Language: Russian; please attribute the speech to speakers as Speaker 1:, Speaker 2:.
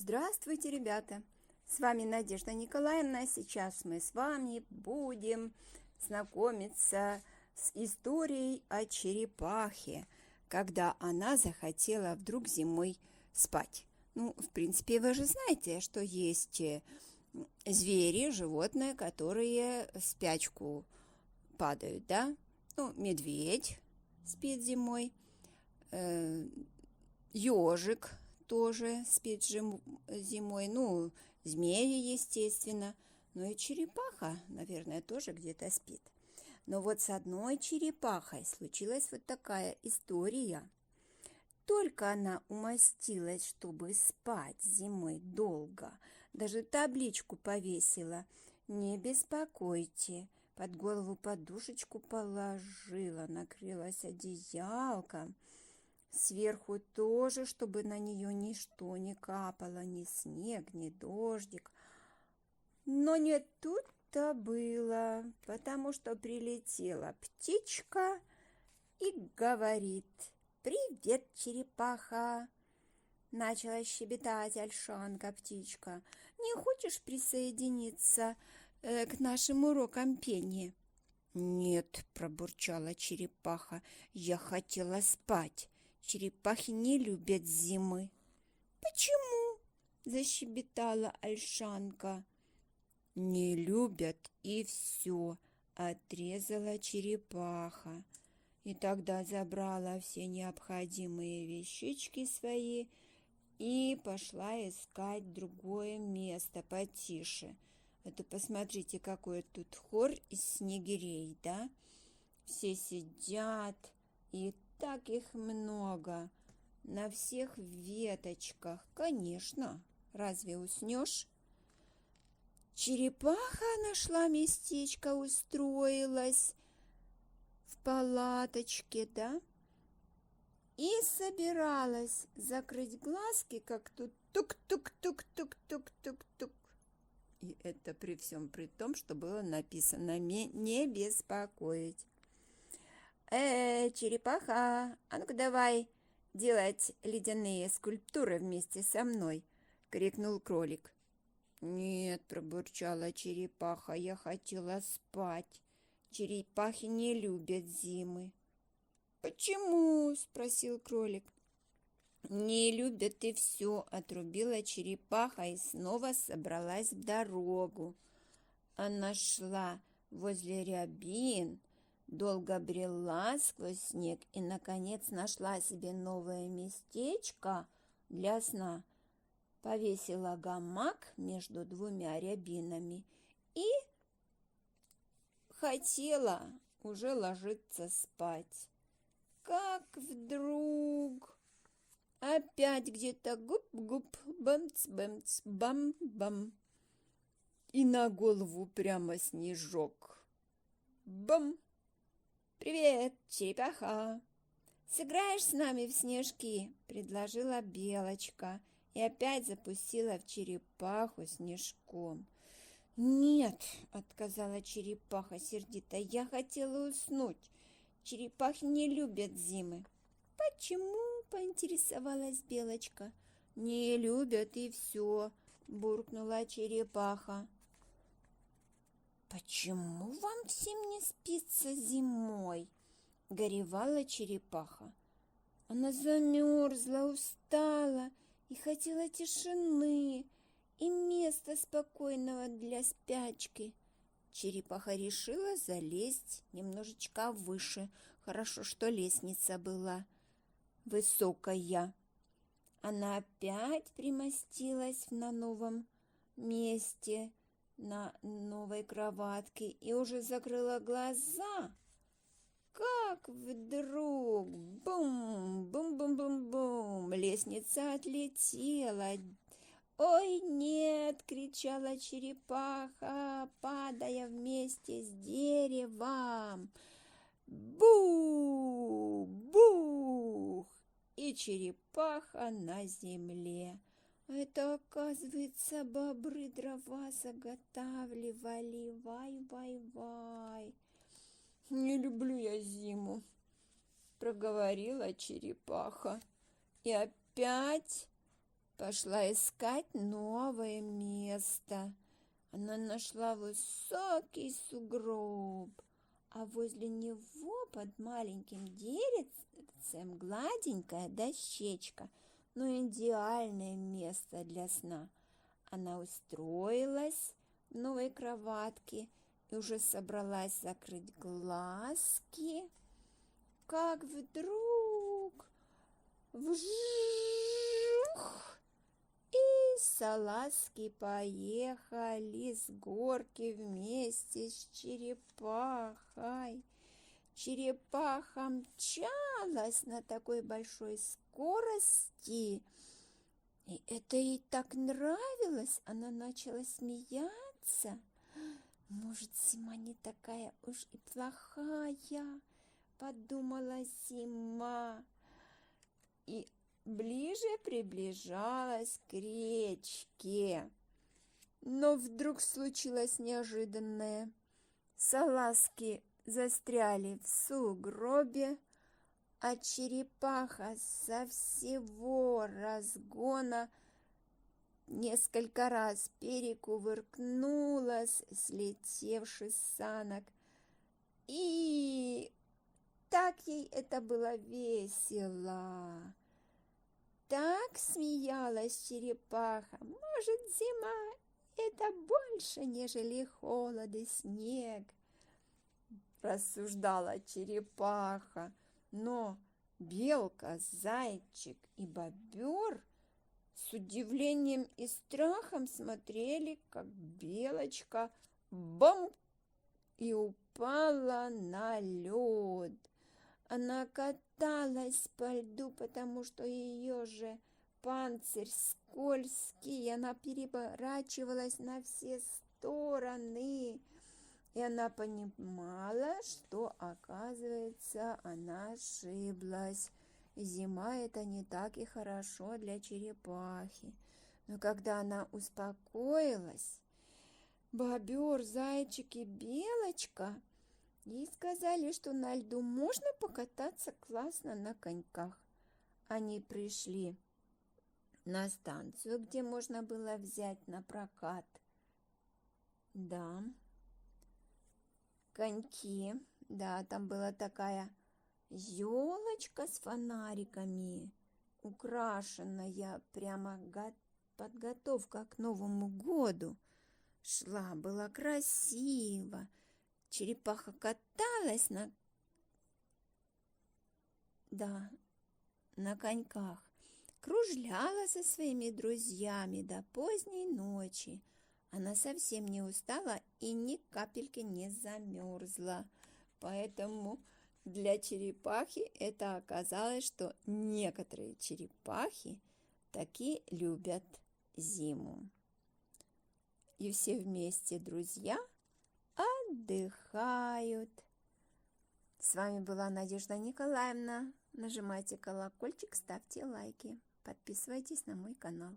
Speaker 1: Здравствуйте, ребята! С вами Надежда Николаевна. Сейчас мы с вами будем знакомиться с историей о черепахе, когда она захотела вдруг зимой спать. В принципе, вы же знаете, что есть звери, животные, которые в спячку падают, да? Медведь спит зимой, ежик тоже спит зимой, змеи, естественно, и черепаха, наверное, тоже где-то спит. Но вот с одной черепахой случилась вот такая история. Только она умостилась, чтобы спать зимой долго, даже табличку повесила: «Не беспокойте», под голову подушечку положила, накрылась одеялком. Сверху тоже, чтобы на нее ничто не капало, ни снег, ни дождик. Но не тут-то было, потому что прилетела птичка и говорит: «Привет, черепаха!» Начала щебетать Альшанка-птичка. «Не хочешь присоединиться к нашим урокам пения?» «Нет», – пробурчала черепаха, – «я хотела спать. Черепахи не любят зимы». «Почему?» – защебетала Альшанка. «Не любят, и все», – отрезала черепаха. И тогда забрала все необходимые вещички свои и пошла искать другое место потише. Это посмотрите, какой тут хор из снегирей, да? Все сидят, и так их много, на всех веточках. Конечно, разве уснешь? Черепаха нашла местечко, устроилась в палаточке, да? И собиралась закрыть глазки, как тут тук-тук-тук-тук-тук-тук-тук. И это при всем при том, что было написано «не беспокоить». Черепаха, а ну-ка давай делать ледяные скульптуры вместе со мной!» — крикнул кролик. «Нет», — пробурчала черепаха, — «я хотела спать. Черепахи не любят зимы». «Почему?» — спросил кролик. «Не любят, и все», — отрубила черепаха и снова собралась в дорогу. Она шла возле рябин, долго брела сквозь снег и, наконец, нашла себе новое местечко для сна. Повесила гамак между двумя рябинами и хотела уже ложиться спать. Как вдруг опять где-то гуп-гуп, бамц-бамц, бам-бам. И на голову прямо снежок. Бам! «Привет, черепаха! Сыграешь с нами в снежки?» – предложила Белочка и опять запустила в черепаху снежком. «Нет», – отказала черепаха сердито, – «я хотела уснуть. Черепахи не любят зимы». «Почему?» – поинтересовалась Белочка. «Не любят, и все», – буркнула черепаха. «Почему вам всем не спится зимой?» – горевала черепаха. Она замерзла, устала и хотела тишины и места спокойного для спячки. Черепаха решила залезть немножечко выше. Хорошо, что лестница была высокая. Она опять примостилась на новом месте, на новой кроватке, и уже закрыла глаза. Как вдруг бум-бум-бум-бум-бум, лестница отлетела. «Ой, нет!» — кричала черепаха, падая вместе с деревом. Бух! И черепаха на земле. Это, оказывается, бобры дрова заготавливали. Вай-вай-вай. «Не люблю я зиму», — проговорила черепаха. И опять пошла искать новое место. Она нашла высокий сугроб, а возле него под маленьким деревцем гладенькая дощечка, но идеальное место для сна. Она устроилась в новой кроватке и уже собралась закрыть глазки, как вдруг вжух! И салазки поехали с горки вместе с черепахой. Черепаха мчалась на такой большой скорости, и это ей так нравилось, она начала смеяться. Может, зима не такая уж и плохая, подумала зима. И ближе приближалась к речке. Но вдруг случилось неожиданное. Салазки застряли в сугробе, а черепаха со всего разгона несколько раз перекувыркнулась, слетевши с санок. И так ей это было весело. Так смеялась черепаха. Может, зима — это больше, нежели холод и снег, рассуждала черепаха. Но белка, зайчик и бобер с удивлением и страхом смотрели, как белочка бам и упала на лед. Она каталась по льду, потому что ее же панцирь скользкий, она переворачивалась на все стороны. И она понимала, что, оказывается, она ошиблась. Зима — это не так и хорошо для черепахи. Но когда она успокоилась, бобер, зайчик и белочка ей сказали, что на льду можно покататься классно на коньках. Они пришли на станцию, где можно было взять на прокат. Да, коньки. Да, там была такая елочка с фонариками, украшенная, прямо подготовка к Новому году шла, было красиво. Черепаха каталась на коньках, кружляла со своими друзьями до поздней ночи. Она совсем не устала и ни капельки не замерзла. Поэтому для черепахи это оказалось, что некоторые черепахи таки любят зиму. И все вместе, друзья, отдыхают. С вами была Надежда Николаевна. Нажимайте колокольчик, ставьте лайки, подписывайтесь на мой канал.